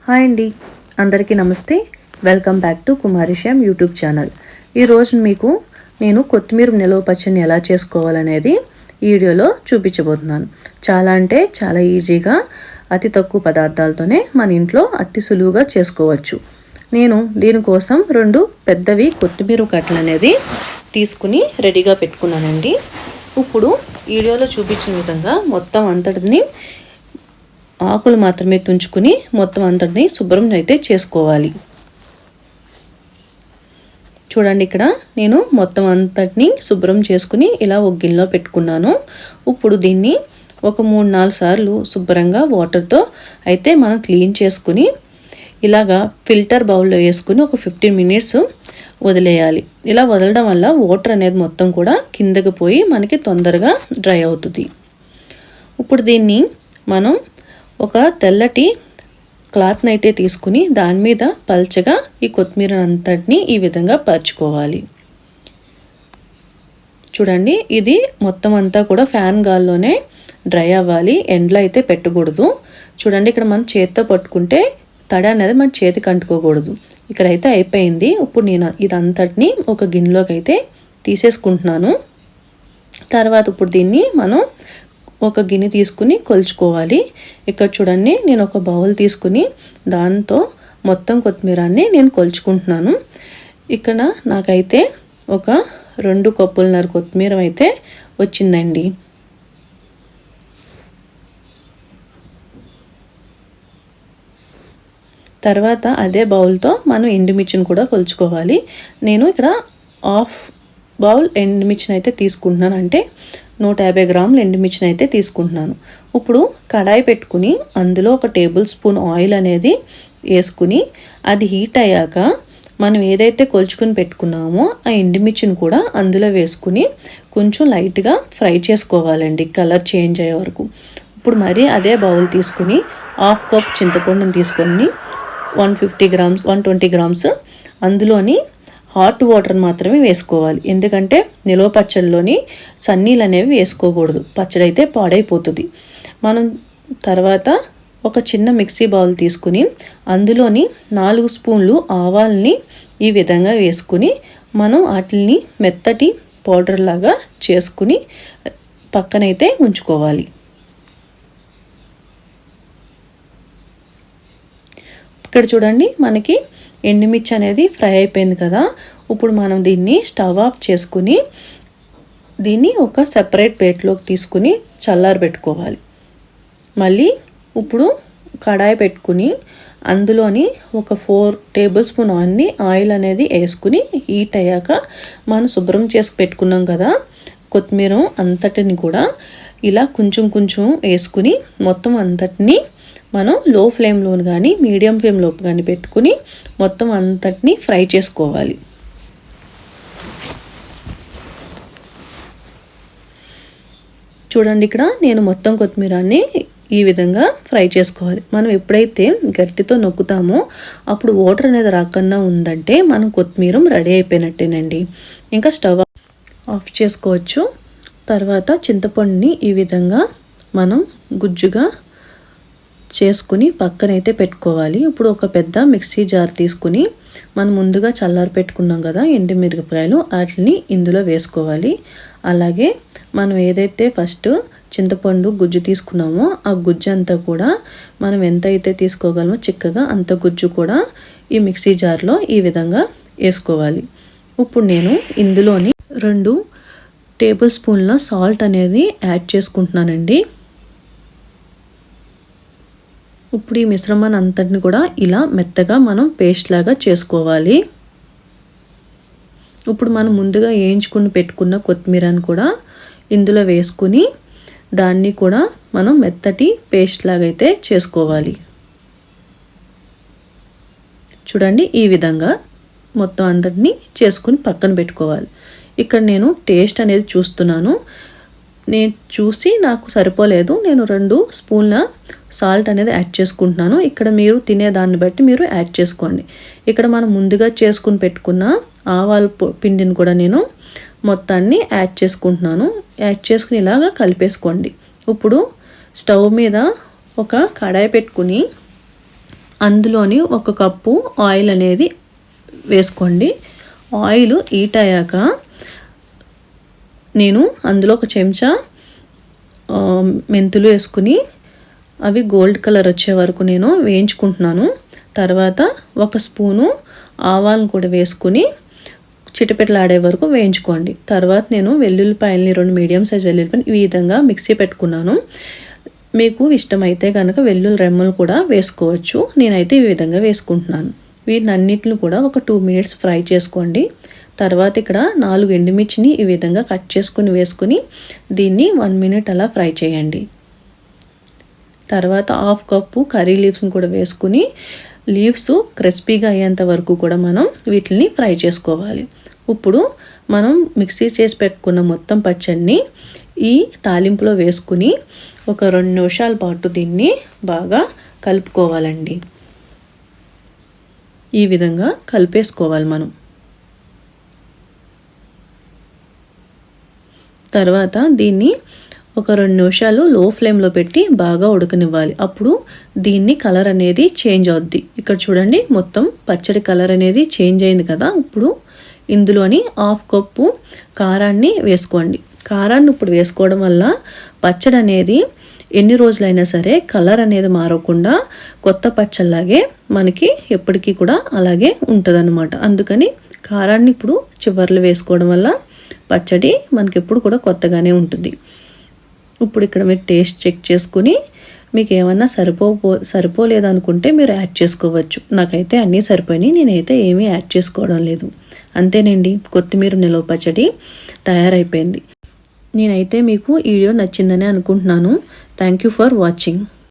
Hi అండి, అందరికీ నమస్తే. Welcome back to Kumari Shyam YouTube channel. ఈరోజు మీకు నేను కొత్తిమీర నిలవ పచ్చడిని ఎలా చేసుకోవాలనేది ఈ వీడియోలో చూపించబోతున్నాను. చాలా అంటే చాలా ఈజీగా అతి తక్కువ పదార్థాలతోనే మన ఇంట్లో అతి సులువుగా చేసుకోవచ్చు. నేను దీనికోసం 2 పెద్దవి కొత్తిమీర కట్టలు అనేది తీసుకుని రెడీగా పెట్టుకున్నానండి. ఇప్పుడు ఈ వీడియోలో చూపించిన విధంగా మొత్తం అంతటిని ఆకులు మాత్రమే తుంచుకుని మొత్తం అంతటిని శుభ్రం అయితే చేసుకోవాలి. చూడండి, ఇక్కడ నేను మొత్తం అంతటిని శుభ్రం చేసుకుని ఇలా ఒక గిన్నెలో పెట్టుకున్నాను. ఇప్పుడు దీన్ని ఒక 3-4 సార్లు శుభ్రంగా వాటర్తో అయితే మనం క్లీన్ చేసుకుని ఇలాగా ఫిల్టర్ బౌల్లో వేసుకుని ఒక 15 మినిట్స్ వదిలేయాలి. ఇలా వదలడం వల్ల వాటర్ అనేది మొత్తం కూడా కిందకి పోయి మనకి తొందరగా డ్రై అవుతుంది. ఇప్పుడు దీన్ని మనం ఒక తెల్లటి క్లాత్ని అయితే తీసుకుని దాని మీద పల్చగా ఈ కొత్తిమీర అంతటిని ఈ విధంగా పరుచుకోవాలి. చూడండి, ఇది మొత్తం అంతా కూడా ఫ్యాన్ గాల్లోనే డ్రై అవ్వాలి, ఎండలో అయితే పెట్టకూడదు. చూడండి, ఇక్కడ మనం చేతితో పట్టుకుంటే తడి అనేది మన చేతికి అంటుకోకూడదు. ఇక్కడైతే అయిపోయింది. ఇప్పుడు నేను ఇదంతటిని ఒక గిన్నెలోకి అయితే తీసేసుకుంటున్నాను. తర్వాత ఇప్పుడు దీన్ని మనం ఒక గిన్నె తీసుకుని కొలుచుకోవాలి. ఇక్కడ చూడండి, నేను ఒక బౌల్ తీసుకుని దాంతో మొత్తం కొత్తిమీరాన్ని నేను కొలుచుకుంటున్నాను. ఇక్కడ నాకైతే ఒక 2 కప్పులన్నర కొత్తిమీర అయితే వచ్చిందండి. తర్వాత అదే బౌల్తో మనం ఎండుమిర్చిని కూడా కొలుచుకోవాలి. నేను ఇక్కడ 1/2 బౌల్ ఎండుమిర్చిని అయితే తీసుకుంటున్నాను, అంటే 150 గ్రాములు ఎండుమిర్చిని అయితే తీసుకుంటున్నాను. ఇప్పుడు కడాయి పెట్టుకుని అందులో ఒక టేబుల్ స్పూన్ ఆయిల్ అనేది వేసుకుని అది హీట్ అయ్యాక మనం ఏదైతే కొలుచుకుని పెట్టుకున్నామో ఆ ఎండుమిర్చిని కూడా అందులో వేసుకుని కొంచెం లైట్గా ఫ్రై చేసుకోవాలండి, కలర్ చేంజ్ అయ్యే వరకు. ఇప్పుడు మరి అదే బౌల్ తీసుకుని 1/2 కప్ చింతపండుని తీసుకొని 150 గ్రామ్స్ 120 గ్రామ్స్ అందులోని హాట్ వాటర్ మాత్రమే వేసుకోవాలి. ఎందుకంటే నిలవ పచ్చడిలోని చన్నీళ్ళు అనేవి వేసుకోకూడదు, పచ్చడి అయితే పాడైపోతుంది. మనం తర్వాత ఒక చిన్న మిక్సీ బౌల్ తీసుకుని అందులోని 4 స్పూన్లు ఆవాల్ని ఈ విధంగా వేసుకుని మనం వాటిని మెత్తటి పౌడర్ లాగా చేసుకుని పక్కనైతే ఉంచుకోవాలి. ఇక్కడ చూడండి, మనకి ఎండుమిర్చి అనేది ఫ్రై అయిపోయింది కదా. ఇప్పుడు మనం దీన్ని స్టవ్ ఆఫ్ చేసుకుని దీన్ని ఒక సెపరేట్ ప్లేట్లోకి తీసుకుని చల్లారి పెట్టుకోవాలి. మళ్ళీ ఇప్పుడు కడాయి పెట్టుకుని అందులోని ఒక 4 టేబుల్ స్పూన్ ఆయిల్ అనేది వేసుకుని హీట్ అయ్యాక మనం శుభ్రం చేసి పెట్టుకున్నాం కదా కొత్తిమీర అంతటిని కూడా ఇలా కొంచెం కొంచెం వేసుకుని మొత్తం అంతటిని మనం లో ఫ్లేమ్లో కానీ మీడియం ఫ్లేమ్లో కానీ పెట్టుకుని మొత్తం అంతటిని ఫ్రై చేసుకోవాలి. చూడండి, ఇక్కడ నేను మొత్తం కొత్తిమీరాన్ని ఈ విధంగా ఫ్రై చేసుకోవాలి. మనం ఎప్పుడైతే గట్టితో నొక్కుతామో అప్పుడు వాటర్ అనేది రాకుండా ఉందంటే మనం కొత్తిమీర రెడీ అయిపోయినట్టేనండి. ఇంకా స్టవ్ ఆఫ్ చేసుకోవచ్చు. తర్వాత చింతపండుని ఈ విధంగా మనం గుజ్జుగా చేసుకుని పక్కనైతే పెట్టుకోవాలి. ఇప్పుడు ఒక పెద్ద మిక్సీ జార్ తీసుకుని మనం ముందుగా చల్లారి పెట్టుకున్నాం కదా ఎండుమిరపకాయలు, వాటిని ఇందులో వేసుకోవాలి. అలాగే మనం ఏదైతే ఫస్ట్ చింతపండు గుజ్జు తీసుకున్నామో ఆ గుజ్జు అంతా కూడా మనం ఎంత అయితే తీసుకోగలమో చిక్కగా అంత గుజ్జు కూడా ఈ మిక్సీ జార్లో ఈ విధంగా వేసుకోవాలి. ఇప్పుడు నేను ఇందులోని 2 టేబుల్ స్పూన్ల సాల్ట్ అనేది యాడ్ చేసుకుంటున్నానండి. ఇప్పుడు ఈ మిశ్రమాన్ని అంతటిని కూడా ఇలా మెత్తగా మనం పేస్ట్ లాగా చేసుకోవాలి. ఇప్పుడు మనం ముందుగా వేయించుకుని పెట్టుకున్న కొత్తిమీరని కూడా ఇందులో వేసుకుని దాన్ని కూడా మనం మెత్తటి పేస్ట్ లాగా అయితే చేసుకోవాలి. చూడండి, ఈ విధంగా మొత్తం అంతటిని చేసుకుని పక్కన పెట్టుకోవాలి. ఇక్కడ నేను టేస్ట్ అనేది చూస్తున్నాను. నేను చూసి నాకు సరిపోలేదు, నేను 2 స్పూన్ల సాల్ట్ అనేది యాడ్ చేసుకుంటున్నాను. ఇక్కడ మీరు తినేదాన్ని బట్టి మీరు యాడ్ చేసుకోండి. ఇక్కడ మనం ముందుగా చేసుకుని పెట్టుకున్న ఆవాల పిండిని కూడా నేను మొత్తాన్ని యాడ్ చేసుకుంటున్నాను. యాడ్ చేసుకుని ఇలాగా కలిపేసుకోండి. ఇప్పుడు స్టవ్ మీద ఒక కడాయి పెట్టుకుని అందులోని 1 కప్పు ఆయిల్ అనేది వేసుకోండి. ఆయిల్ హీట్ అయ్యాక నేను అందులో 1 చెంచా మెంతులు వేసుకుని అవి గోల్డ్ కలర్ వచ్చే వరకు నేను వేయించుకుంటున్నాను. తర్వాత 1 స్పూను ఆవాలను కూడా వేసుకుని చిటపెటలాడే వరకు వేయించుకోండి. తర్వాత నేను వెల్లుల్లిపాయలని 2 మీడియం సైజ్ వెల్లుల్లిపాయలు ఈ విధంగా మిక్సీ పెట్టుకున్నాను. మీకు ఇష్టమైతే కనుక వెల్లుల్లి రెమ్మలు కూడా వేసుకోవచ్చు. నేనైతే ఈ విధంగా వేసుకుంటున్నాను. వీటన్నిటిని కూడా ఒక 2 మినిట్స్ ఫ్రై చేసుకోండి. తర్వాత ఇక్కడ 4 ఎండుమిర్చిని ఈ విధంగా కట్ చేసుకుని వేసుకుని దీన్ని 1 మినిట్ అలా ఫ్రై చేయండి. తర్వాత 1/2 కప్పు కర్రీ లీవ్స్ని కూడా వేసుకుని లీవ్స్ క్రిస్పీగా అయ్యేంత వరకు కూడా మనం వీటిని ఫ్రై చేసుకోవాలి. ఇప్పుడు మనం మిక్సీ చేసి పెట్టుకున్న మొత్తం పచ్చడిని ఈ తాలింపులో వేసుకుని ఒక 2 నిమిషాల పాటు దీన్ని బాగా కలుపుకోవాలండి. ఈ విధంగా కలిపేసుకోవాలి మనం. తర్వాత దీన్ని ఒక 2 నిమిషాలు లో ఫ్లేమ్లో పెట్టి బాగా ఉడకనివ్వాలి. అప్పుడు దీన్ని కలర్ అనేది చేంజ్ అవుద్ది. ఇక్కడ చూడండి, మొత్తం పచ్చడి కలర్ అనేది చేంజ్ అయింది కదా. ఇప్పుడు ఇందులోని 1/2 కప్పు కారాన్ని వేసుకోండి. కారాన్ని ఇప్పుడు వేసుకోవడం వల్ల పచ్చడి అనేది ఎన్ని రోజులైనా సరే కలర్ అనేది మారకుండా కొత్త పచ్చడిలాగే మనకి ఎప్పటికీ కూడా అలాగే ఉంటుందన్నమాట. అందుకని కారాన్ని ఇప్పుడు చివర్లో వేసుకోవడం వల్ల పచ్చడి మనకి ఎప్పుడు కూడా కొత్తగానే ఉంటుంది. ఇప్పుడు ఇక్కడ మీరు టేస్ట్ చెక్ చేసుకుని మీకు ఏమన్నా సరిపోలేదనుకుంటే మీరు యాడ్ చేసుకోవచ్చు. నాకైతే అన్నీ సరిపోయినాయి, నేనైతే ఏమీ యాడ్ చేసుకోవడం లేదు. అంతేనండి, కొత్తిమీర నిల్వ పచ్చడి తయారైపోయింది. నేనైతే మీకు ఈ వీడియో నచ్చిందని అనుకుంటున్నాను. Thank you for watching.